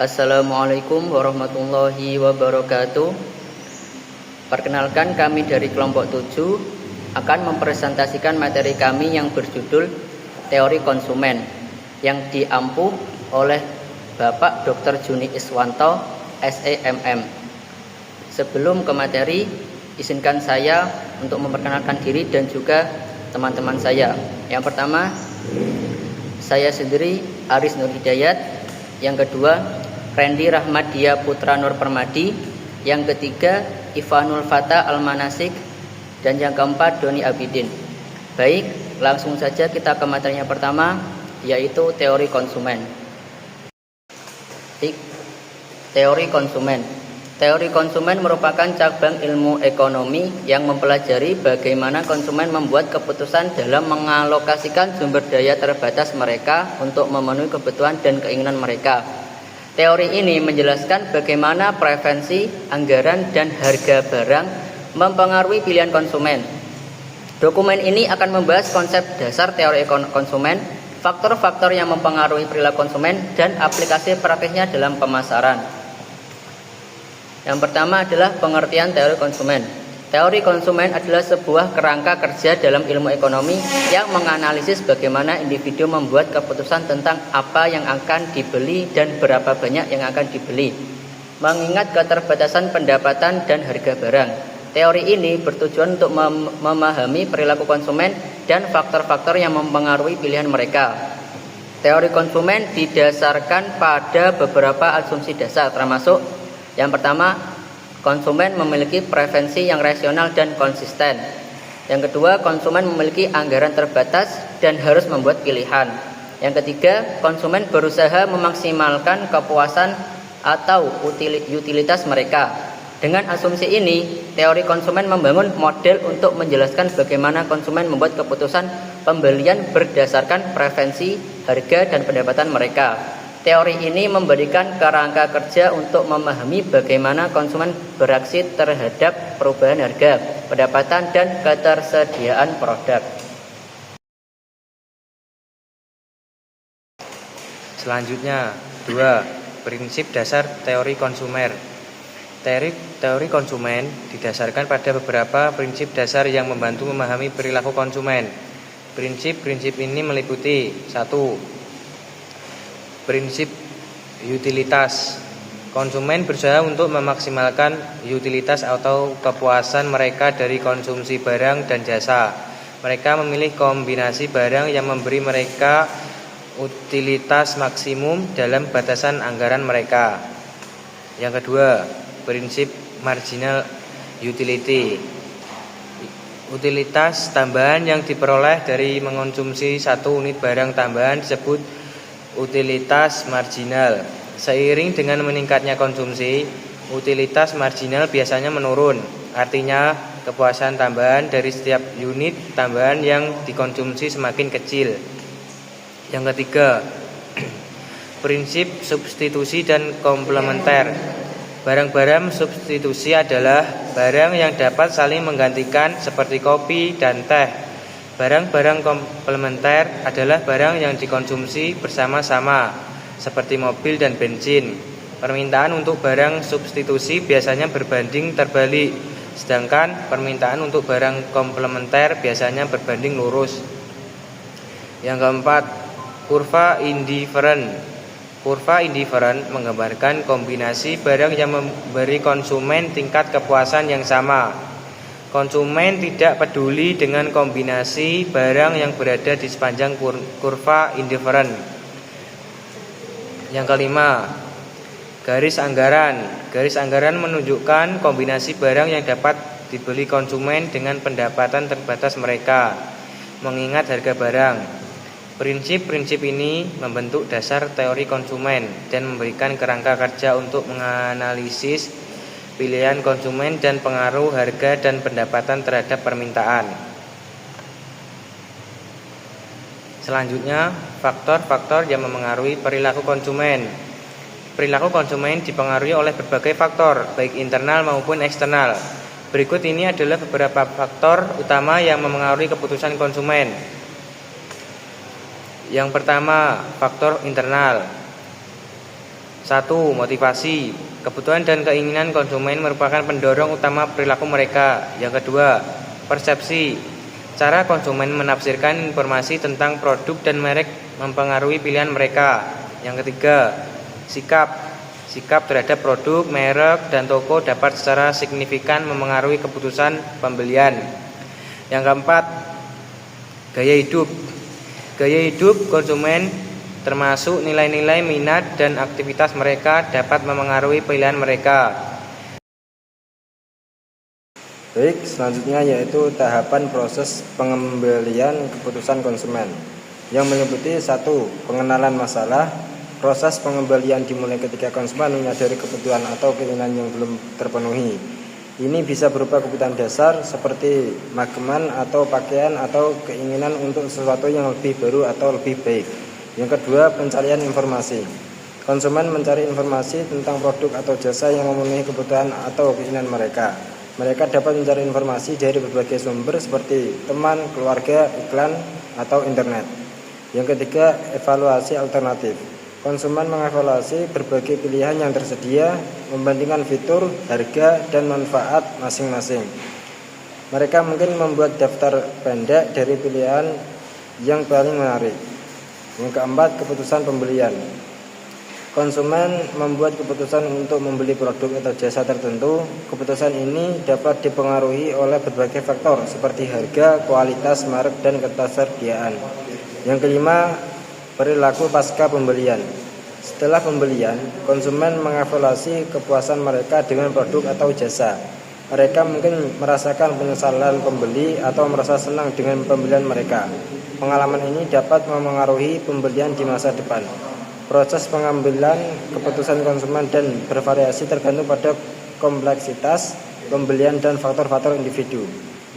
Assalamualaikum warahmatullahi wabarakatuh. Perkenalkan, kami dari kelompok 7 akan mempresentasikan materi kami yang berjudul Teori Konsumen yang diampu oleh Bapak Dr. Juni Iswanto, SEMM. Sebelum ke materi, izinkan saya untuk memperkenalkan diri dan juga teman-teman saya. Yang pertama, saya sendiri Aris Nur Hidayat. Yang kedua, Randy Rahmadia Putra Nur Permadi. Yang ketiga, Ivanul Fata Al-Manasik. Dan yang keempat, Doni Abidin. Baik, langsung saja kita ke materinya pertama, yaitu teori konsumen. Teori konsumen. Teori konsumen merupakan cabang ilmu ekonomi yang mempelajari bagaimana konsumen membuat keputusan dalam mengalokasikan sumber daya terbatas mereka untuk memenuhi kebutuhan dan keinginan mereka. Teori ini menjelaskan bagaimana preferensi, anggaran, dan harga barang mempengaruhi pilihan konsumen. Dokumen ini akan membahas konsep dasar teori konsumen, faktor-faktor yang mempengaruhi perilaku konsumen, dan aplikasi praktisnya dalam pemasaran. Yang pertama adalah pengertian teori konsumen. Teori konsumen adalah sebuah kerangka kerja dalam ilmu ekonomi yang menganalisis bagaimana individu membuat keputusan tentang apa yang akan dibeli dan berapa banyak yang akan dibeli. Mengingat keterbatasan pendapatan dan harga barang, teori ini bertujuan untuk memahami perilaku konsumen dan faktor-faktor yang mempengaruhi pilihan mereka. Teori konsumen didasarkan pada beberapa asumsi dasar, termasuk yang pertama, konsumen memiliki preferensi yang rasional dan konsisten. Yang kedua, konsumen memiliki anggaran terbatas dan harus membuat pilihan. Yang ketiga, konsumen berusaha memaksimalkan kepuasan atau utilitas mereka. Dengan asumsi ini, teori konsumen membangun model untuk menjelaskan bagaimana konsumen membuat keputusan pembelian berdasarkan preferensi, harga, dan pendapatan mereka. Teori ini memberikan kerangka kerja untuk memahami bagaimana konsumen bereaksi terhadap perubahan harga, pendapatan, dan ketersediaan produk. Selanjutnya, 2. Prinsip dasar teori konsumer. Teori konsumen didasarkan pada beberapa prinsip dasar yang membantu memahami perilaku konsumen. Prinsip-prinsip ini meliputi 1. Prinsip utilitas. Konsumen berusaha untuk memaksimalkan utilitas atau kepuasan mereka dari konsumsi barang dan jasa. Mereka memilih kombinasi barang yang memberi mereka utilitas maksimum dalam batasan anggaran mereka. Yang kedua, prinsip marginal utility. Utilitas tambahan yang diperoleh dari mengonsumsi satu unit barang tambahan disebut utilitas marginal. Seiring dengan meningkatnya konsumsi, utilitas marginal biasanya menurun. Artinya, kepuasan tambahan dari setiap unit tambahan yang dikonsumsi semakin kecil. Yang ketiga, prinsip substitusi dan komplementer. Barang-barang substitusi adalah barang yang dapat saling menggantikan seperti kopi dan teh. Barang-barang komplementer adalah barang yang dikonsumsi bersama-sama, seperti mobil dan bensin. Permintaan untuk barang substitusi biasanya berbanding terbalik, sedangkan permintaan untuk barang komplementer biasanya berbanding lurus. Yang keempat, kurva indifferent. Kurva indifferent menggambarkan kombinasi barang yang memberi konsumen tingkat kepuasan yang sama. Konsumen tidak peduli dengan kombinasi barang yang berada di sepanjang kurva indifferent. Yang kelima, garis anggaran. Garis anggaran menunjukkan kombinasi barang yang dapat dibeli konsumen dengan pendapatan terbatas mereka, mengingat harga barang. Prinsip-prinsip ini membentuk dasar teori konsumen dan memberikan kerangka kerja untuk menganalisis pilihan konsumen dan pengaruh harga dan pendapatan terhadap permintaan. Selanjutnya, faktor-faktor yang memengaruhi perilaku konsumen. Perilaku konsumen dipengaruhi oleh berbagai faktor, baik internal maupun eksternal. Berikut ini adalah beberapa faktor utama yang memengaruhi keputusan konsumen. Yang pertama, faktor internal. 1. Motivasi. Kebutuhan dan keinginan konsumen merupakan pendorong utama perilaku mereka. Yang kedua, persepsi. Cara konsumen menafsirkan informasi tentang produk dan merek mempengaruhi pilihan mereka. Yang ketiga, sikap. Sikap terhadap produk, merek, dan toko dapat secara signifikan memengaruhi keputusan pembelian. Yang keempat, gaya hidup. Gaya hidup konsumen termasuk nilai-nilai, minat, dan aktivitas mereka dapat memengaruhi pilihan mereka. Baik, selanjutnya yaitu tahapan proses pengembalian keputusan konsumen yang meliputi 1. Pengenalan masalah. Proses pengembalian dimulai ketika konsumen menyadari kebutuhan atau keinginan yang belum terpenuhi. Ini bisa berupa kebutuhan dasar seperti makanan atau pakaian atau keinginan untuk sesuatu yang lebih baru atau lebih baik. Yang kedua, pencarian informasi. Konsumen mencari informasi tentang produk atau jasa yang memenuhi kebutuhan atau keinginan mereka. Mereka dapat mencari informasi dari berbagai sumber seperti teman, keluarga, iklan, atau internet. Yang ketiga, evaluasi alternatif. Konsumen mengevaluasi berbagai pilihan yang tersedia, membandingkan fitur, harga, dan manfaat masing-masing. Mereka mungkin membuat daftar pendek dari pilihan yang paling menarik. Yang keempat, keputusan pembelian. Konsumen membuat keputusan untuk membeli produk atau jasa tertentu. Keputusan ini dapat dipengaruhi oleh berbagai faktor seperti harga, kualitas, merek, dan ketersediaan. Yang kelima, perilaku pasca pembelian. Setelah pembelian, konsumen mengevaluasi kepuasan mereka dengan produk atau jasa. Mereka mungkin merasakan penyesalan pembeli atau merasa senang dengan pembelian mereka. Pengalaman ini dapat memengaruhi pembelian di masa depan. Proses pengambilan keputusan konsumen dan bervariasi tergantung pada kompleksitas pembelian dan faktor-faktor individu.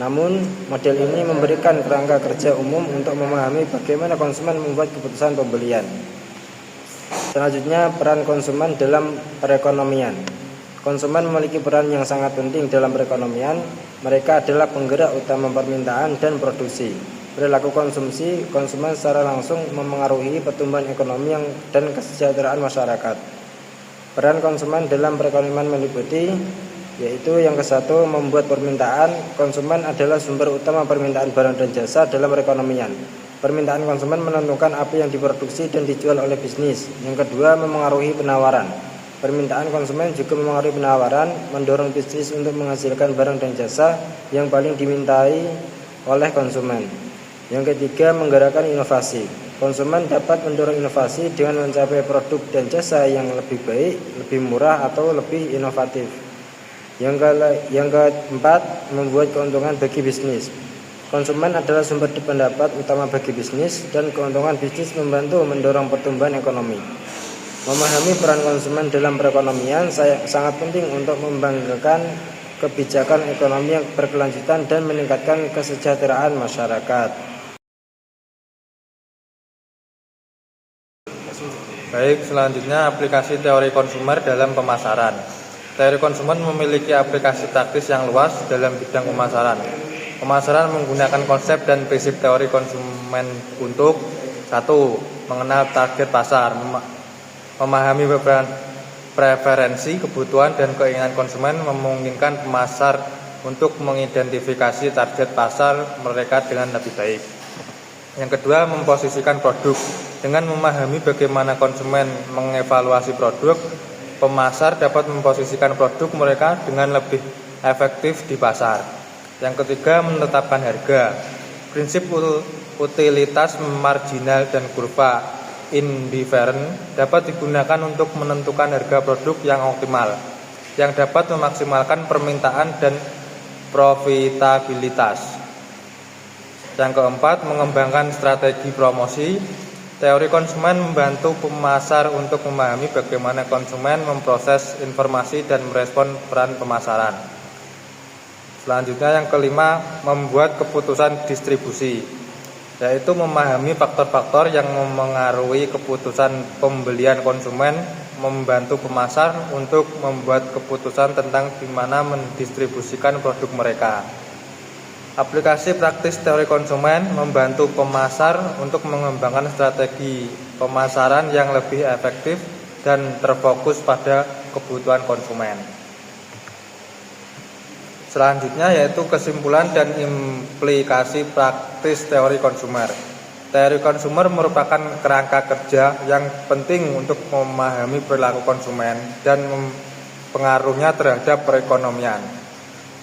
Namun, model ini memberikan kerangka kerja umum untuk memahami bagaimana konsumen membuat keputusan pembelian. Selanjutnya, peran konsumen dalam perekonomian. Konsumen memiliki peran yang sangat penting dalam perekonomian. Mereka adalah penggerak utama permintaan dan produksi. Perilaku konsumsi konsumen secara langsung memengaruhi pertumbuhan ekonomi dan kesejahteraan masyarakat. Peran konsumen dalam perekonomian meliputi yaitu yang ke-1, membuat permintaan. Konsumen adalah sumber utama permintaan barang dan jasa dalam perekonomian. Permintaan konsumen menentukan apa yang diproduksi dan dijual oleh bisnis. Yang kedua, memengaruhi penawaran. Permintaan konsumen juga memengaruhi penawaran, mendorong bisnis untuk menghasilkan barang dan jasa yang paling dimintai oleh konsumen. Yang ketiga, menggerakkan inovasi. Konsumen dapat mendorong inovasi dengan mencapai produk dan jasa yang lebih baik, lebih murah, atau lebih inovatif. Yang keempat, membuat keuntungan bagi bisnis. Konsumen adalah sumber pendapat utama bagi bisnis, dan keuntungan bisnis membantu mendorong pertumbuhan ekonomi. Memahami peran konsumen dalam perekonomian sangat penting untuk membanggakan kebijakan ekonomi yang berkelanjutan dan meningkatkan kesejahteraan masyarakat. Baik, selanjutnya aplikasi teori konsumer dalam pemasaran. Teori konsumen memiliki aplikasi praktis yang luas dalam bidang pemasaran. Pemasaran menggunakan konsep dan prinsip teori konsumen untuk 1. Mengenal target pasar, memahami preferensi, kebutuhan, dan keinginan konsumen, memungkinkan pemasar untuk mengidentifikasi target pasar mereka dengan lebih baik. Yang kedua, memposisikan produk. Dengan memahami bagaimana konsumen mengevaluasi produk, pemasar dapat memposisikan produk mereka dengan lebih efektif di pasar. Yang ketiga, menetapkan harga. Prinsip utilitas marginal dan kurva indifferent dapat digunakan untuk menentukan harga produk yang optimal, yang dapat memaksimalkan permintaan dan profitabilitas. Yang keempat, mengembangkan strategi promosi. Teori konsumen membantu pemasar untuk memahami bagaimana konsumen memproses informasi dan merespon peran pemasaran. Selanjutnya yang kelima, membuat keputusan distribusi, yaitu memahami faktor-faktor yang memengaruhi keputusan pembelian konsumen, membantu pemasar untuk membuat keputusan tentang di mana mendistribusikan produk mereka. Aplikasi praktis teori konsumen membantu pemasar untuk mengembangkan strategi pemasaran yang lebih efektif dan terfokus pada kebutuhan konsumen. Selanjutnya yaitu kesimpulan dan implikasi praktis teori konsumer. Teori konsumer merupakan kerangka kerja yang penting untuk memahami perilaku konsumen dan pengaruhnya terhadap perekonomian.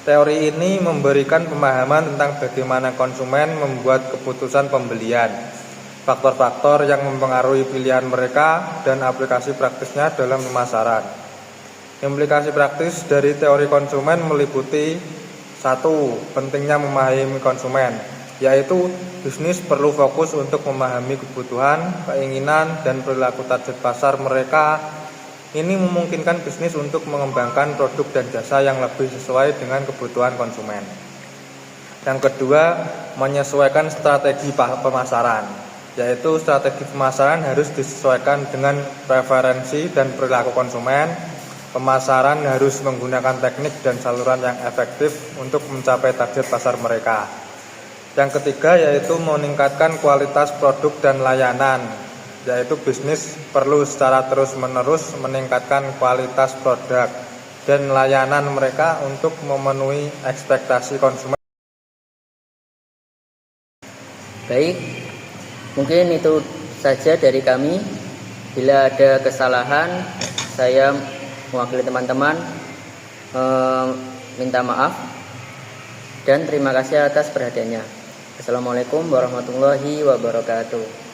Teori ini memberikan pemahaman tentang bagaimana konsumen membuat keputusan pembelian, faktor-faktor yang mempengaruhi pilihan mereka, dan aplikasi praktisnya dalam pemasaran. Implikasi praktis dari teori konsumen meliputi 1. Pentingnya memahami konsumen, yaitu bisnis perlu fokus untuk memahami kebutuhan, keinginan, dan perilaku target pasar mereka. Ini memungkinkan bisnis untuk mengembangkan produk dan jasa yang lebih sesuai dengan kebutuhan konsumen. Yang kedua, menyesuaikan strategi pemasaran, yaitu strategi pemasaran harus disesuaikan dengan preferensi dan perilaku konsumen. Pemasaran harus menggunakan teknik dan saluran yang efektif untuk mencapai target pasar mereka. Yang ketiga yaitu meningkatkan kualitas produk dan layanan, yaitu bisnis perlu secara terus-menerus meningkatkan kualitas produk dan layanan mereka untuk memenuhi ekspektasi konsumen. Baik, mungkin itu saja dari kami. Bila ada kesalahan, saya mewakili teman-teman minta maaf dan terima kasih atas perhatiannya. Assalamualaikum warahmatullahi wabarakatuh.